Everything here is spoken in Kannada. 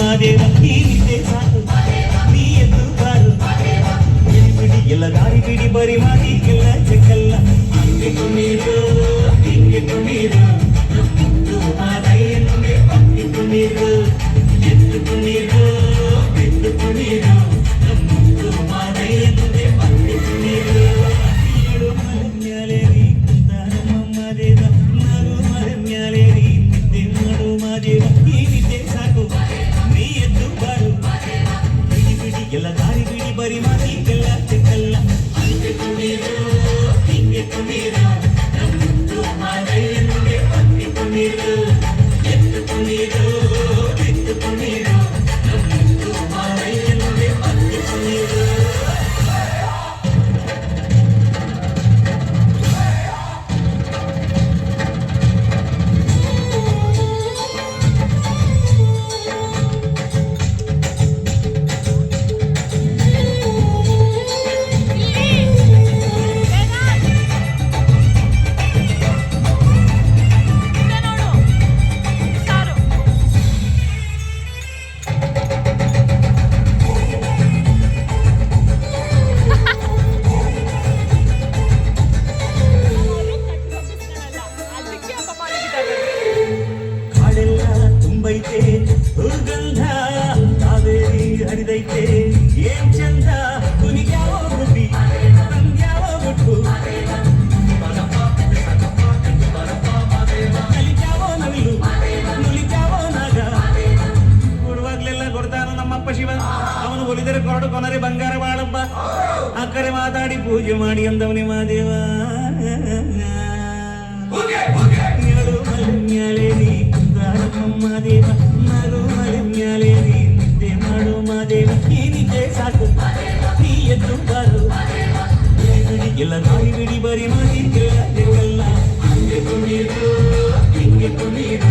ಮಾದೇವ ಈ ನಿದ್ದೆ ಸಾಕು ನೀ ಎದ್ದು ಬಾರು ಬಿಡಿ ಎಲ್ಲ ದಾರಿ ಬಿಡಿ ಬರಿ ಮಾತಿಗೆಲ್ಲ ಚೆಕ್ಕಲ್ಲ ಹಿಂಗೆ ಕುಣೀರು ಹಿಂಗೆ ಕುಣೀರು ಮುದ್ದು ಮಾದಯ್ಯನಿಗೆ ಪಕ್ಕಿ ಕುಣೀರು ಎದ್ದು ಕುಣೀರು ಬಿದ್ದು ಕುಣೀರು ಮುದ್ದು ಮಾದಯ್ಯನಿಗೆ ಪಕ್ಕಿ ಕುಣೀರು ಏಳು ಮರಮ್ಯಾಲೇರಿ ಕುಂತಾರಮ್ಮ ಮಾದೇವ ನಾರು ಮರಮ್ಯಾಲೇರಿ ನಿದ್ದೆ ಮಾಡು ಮಾದೇವ ಈ ನಿದ್ದೆ ಸಾಕು ನೀ ಎದ್ದು ಬಾರು ಬಿಡಿ ಬಿಡಿ ಎಲ್ಲ ದಾರಿ ಬಿಡಿ ಬರಿ ಮಾತಿಗೆಲ್ಲ ಚೆಕ್ಕಲ್ಲ ಹಿಂಗೆ ಕುಣೀರು ಹಿಂಗೆ ಕುಣೀರು ಮುದ್ದು ಮಾದಯ್ಯನಿಗೆ ಪಕ್ಕಿ ಕುಣೀರು ಎದ್ದು ಕುಣೀರು ಬಿದ್ದು ಕುಣೀರು ಮುದ್ದು ಮಾದಯ್ಯನಿಗೆ ಪಕ್ಕಿ ಕುಣೀರು ಕಾಡೆಲ್ಲ ತುಂಬೈತೆ ದುರ್ಗಂಧ ಕಾವೇರಿ ಹರಿದೈತೆ ಏನ್ ಚಂದ ಕುನಿಗ್ಯಾವ ಬುದ್ಧಿ ತಂಗ್ಯಾವ ಬುಟ್ಟು ಕಲಿಕ್ಯಾವೋ ನವಿಲು ನುಲಿಕ್ಯಾವೋ ನಾಗ ಕೊಡುವಾಗ್ಲೆಲ್ಲ ಕೊಡ್ತಾನು ನಮ್ಮಪ್ಪ ಶಿವ ಅವನು ಒಲಿದರೆ ಕೊರಡು ಕೊನರೆ ಬಂಗಾರ ಬಾಳಪ್ಪ ಅಕ್ಕರೆ ಮಾತಾಡಿ ಪೂಜೆ ಮಾಡಿ ಅಂದವನೇ ಮಾದೇವ ಏಳು ಮರಮ್ಯಾಲೇರಿ ಕುಂತಾರಮ್ಮ ಮಾದೇವ ನಾರು ಮರಮ್ಯಾಲೇರಿ ನಿದ್ದೆ ಮಾಡು ಮಾದೇವ ಈ ನಿದ್ದೆ ಸಾಕು ನೀ ಎದ್ದು ಬಾರು ಬಿಡಿ ಎಲ್ಲ ದಾರಿ ಬಿಡಿ ಬರಿ ಮಾತಿಗೆಲ್ಲ ಹಿಂಗೆ ಕುಣೀರು ಹಿಂಗೆ ಕುಣೀರು